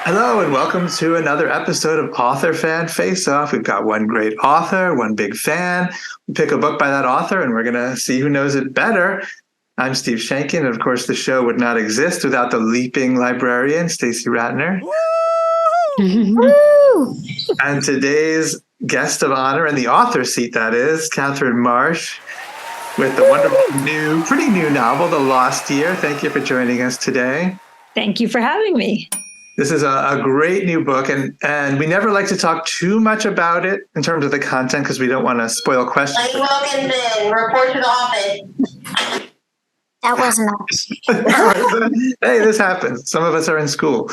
Hello and welcome to another episode of Author Fan Face Off. We've got one great author, one big fan. We pick a book by that author and we're going to see who knows it better. I'm Steve Sheinkin, and of course the show would not exist without the leaping librarian, Stacey Rattner. Woo! And today's guest of honor, in the author seat that is, Katherine Marsh, with the wonderful pretty new novel, The Lost Year. Thank you for joining us today. Thank you for having me. This is a great new book, and we never like to talk too much about it in terms of the content because we don't want to spoil questions. Lady Wilkinson, report to the office. That wasn't us. Hey, this happens. Some of us are in school.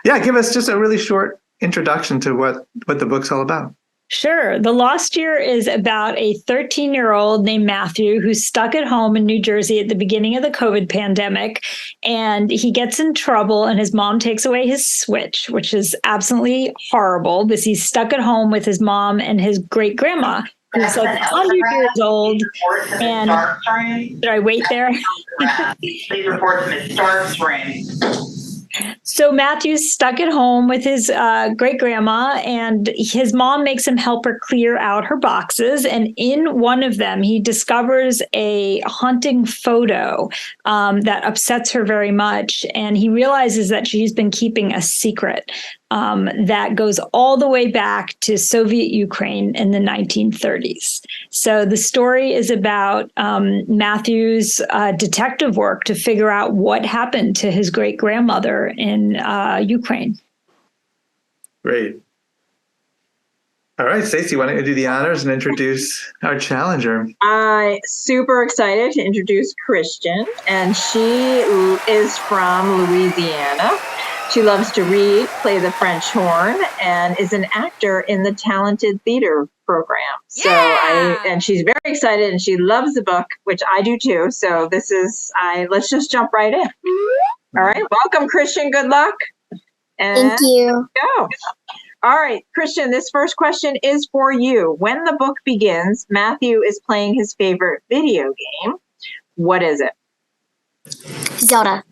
Yeah, give us just a really short introduction to what the book's all about. Sure. The Lost Year is about a 13-year-old named Matthew who's stuck at home in New Jersey at the beginning of the COVID pandemic, and he gets in trouble and his mom takes away his Switch, which is absolutely horrible because he's stuck at home with his mom and his great grandma, who's like 100 years old. And did I wait there? Please report to Ms. Stark's ring. So Matthew's stuck at home with his great grandma, and his mom makes him help her clear out her boxes. And in one of them, he discovers a haunting photo that upsets her very much. And he realizes that she's been keeping a secret that goes all the way back to Soviet Ukraine in the 1930s. So the story is about Matthew's detective work to figure out what happened to his great grandmother in Ukraine. Great. All right, Stacey, why don't you do the honors and introduce our challenger? I'm super excited to introduce Christian, and she is from Louisiana. She loves to read, play the French horn, and is an actor in the Talented Theater program. Yeah! And she's very excited, and she loves the book, which I do too. So let's just jump right in. All right, welcome, Christian. Good luck. And Thank you. Go. All right, Christian, this first question is for you. When the book begins, Matthew is playing his favorite video game. What is it? Zelda.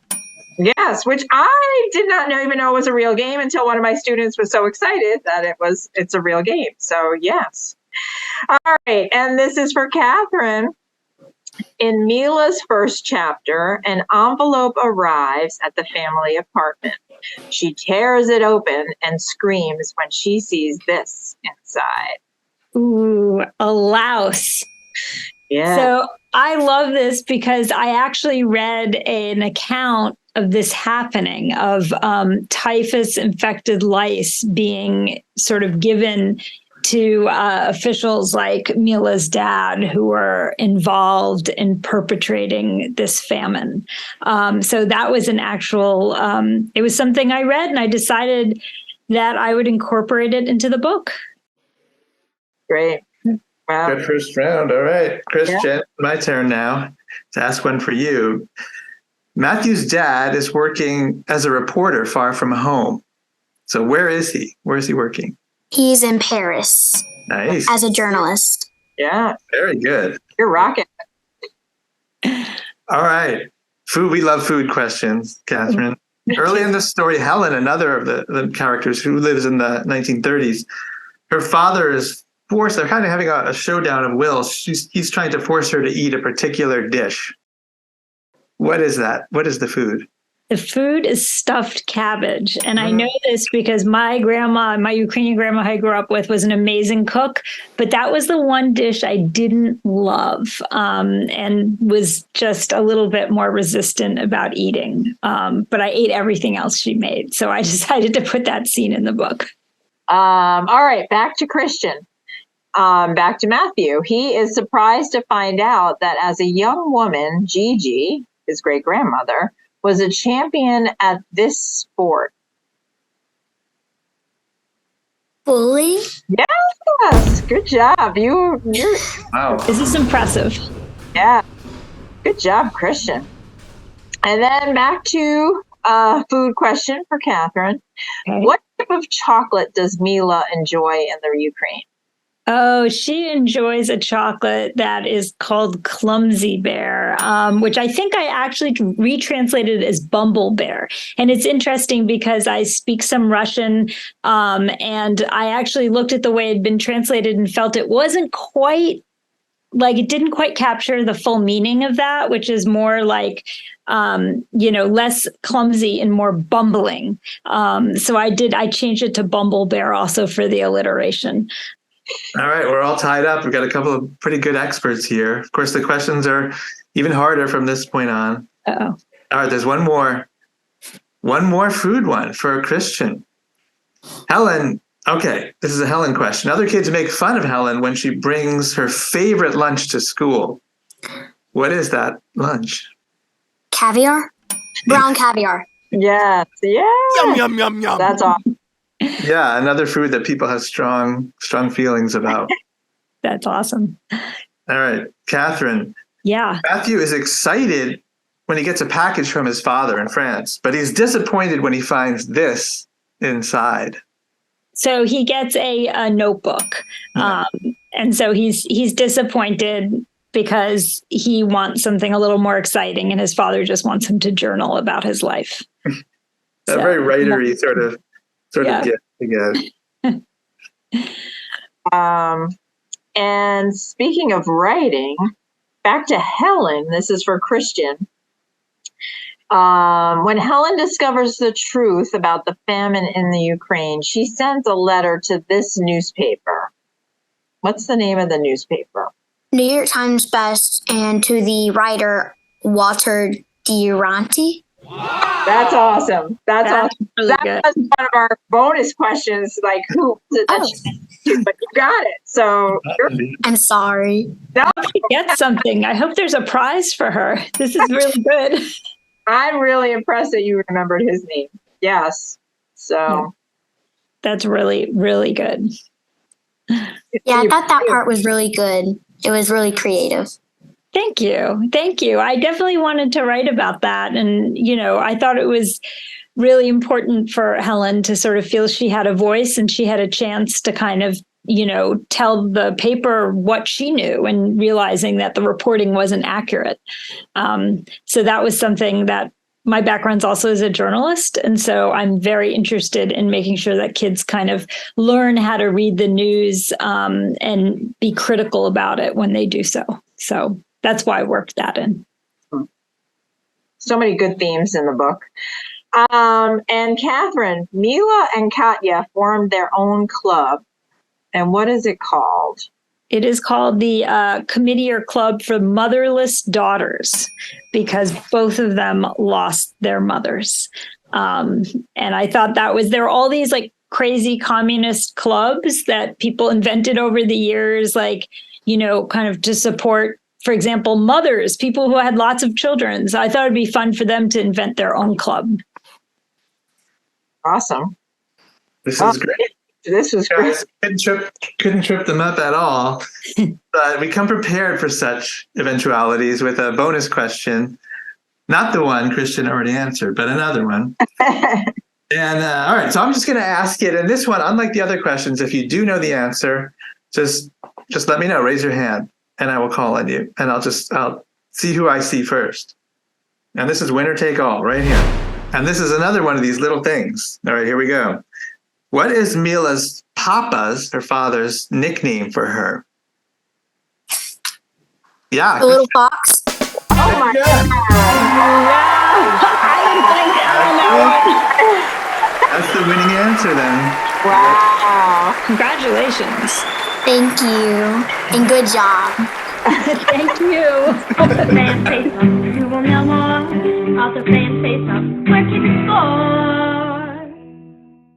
Yes, which I did not even know was a real game until one of my students was so excited that it's a real game. So yes. All right, and this is for Katherine. In Mila's first chapter, an envelope arrives at the family apartment. She tears it open and screams when she sees this inside. Ooh, a louse. Yeah. So I love this because I actually read an account of this happening, of typhus infected lice being sort of given to officials like Mila's dad who were involved in perpetrating this famine. So that was an actual, it was something I read, and I decided that I would incorporate it into the book. Great. Wow. Good first round. All right, Christian, my turn now to ask one for you. Matthew's dad is working as a reporter far from home. So where is he? Where is he working? He's in Paris. Nice. As a journalist. Yeah. Very good. You're rocking. All right. Food. We love food questions, Katherine. Early in the story, Helen, another of the characters who lives in the 1930s, her father is forced. They're kind of having a showdown of wills. He's trying to force her to eat a particular dish. What is that? What is the food? The food is stuffed cabbage. And I know this because my Ukrainian grandma I grew up with, was an amazing cook. But that was the one dish I didn't love and was just a little bit more resistant about eating. But I ate everything else she made. So I decided to put that scene in the book. All right, back to Christian. Back to Matthew. He is surprised to find out that as a young woman, Gigi, his great-grandmother, was a champion at this sport. Bowling? Yes, good job. You're Wow. This is impressive. yeah, good job, Christian. And then back to food question for Katherine. Okay. What type of chocolate does Mila enjoy in the Ukraine? Oh, she enjoys a chocolate that is called Clumsy Bear, which I think I actually retranslated as Bumble Bear. And it's interesting because I speak some Russian, and I actually looked at the way it had been translated and felt it wasn't quite like it didn't quite capture the full meaning of that, which is more like less clumsy and more bumbling. So I changed it to Bumble Bear also for the alliteration. All right, we're all tied up. We've got a couple of pretty good experts here. Of course, the questions are even harder from this point on. Uh-oh. All right, there's one more food one for Christian. Helen, okay, this is a Helen question. Other kids make fun of Helen when she brings her favorite lunch to school. What is that lunch? Caviar? Brown caviar. Yes. Yeah. Yum, yum, yum, yum. That's awesome. Yeah, another food that people have strong feelings about. That's awesome. All right, Catherine. Yeah. Matthew is excited when he gets a package from his father in France, but he's disappointed when he finds this inside. So he gets a notebook, and so he's disappointed because he wants something a little more exciting, and his father just wants him to journal about his life. A very writery sort of gift to get. And speaking of writing, back to Helen. This is for Christian. When Helen discovers the truth about the famine in the Ukraine, she sends a letter to this newspaper. What's the name of the newspaper? New York Times Best, and to the writer Walter Duranty. That's awesome. That's awesome. Really That good. was one of our bonus questions, like who was it that but you got it. So I'm sorry. She gets something. I hope there's a prize for her. This is really good. I'm really impressed that you remembered his name. Yes. So That's really, really good. Yeah, I thought that part was really good. It was really creative. Thank you. Thank you. I definitely wanted to write about that. And, I thought it was really important for Helen to sort of feel she had a voice and she had a chance to kind of, tell the paper what she knew, and realizing that the reporting wasn't accurate. So that was something that my background's also as a journalist. And so I'm very interested in making sure that kids kind of learn how to read the news and be critical about it when they do so. So that's why I worked that in. So many good themes in the book. And Catherine, Mila and Katya formed their own club. And what is it called? It is called the Committee or Club for Motherless Daughters, because both of them lost their mothers. And I thought there were all these like crazy communist clubs that people invented over the years, like, kind of to support, for example, mothers, people who had lots of children. So I thought it'd be fun for them to invent their own club. Awesome. This is great. This was great. Couldn't trip them up at all. But we come prepared for such eventualities with a bonus question. Not the one Christian already answered, but another one. And all right, so I'm just going to ask it. And this one, unlike the other questions, if you do know the answer, just let me know. Raise your hand, and I will call on you. And I'll see who I see first. And this is winner take all right here. And this is another one of these little things. All right, here we go. What is Mila's papa's, her father's, nickname for her? Yeah. The little fox. Oh my God. That's the winning answer then. Wow. Congratulations. Thank you. And good job. Thank you. Fan Facebook, you will know more. Also, fan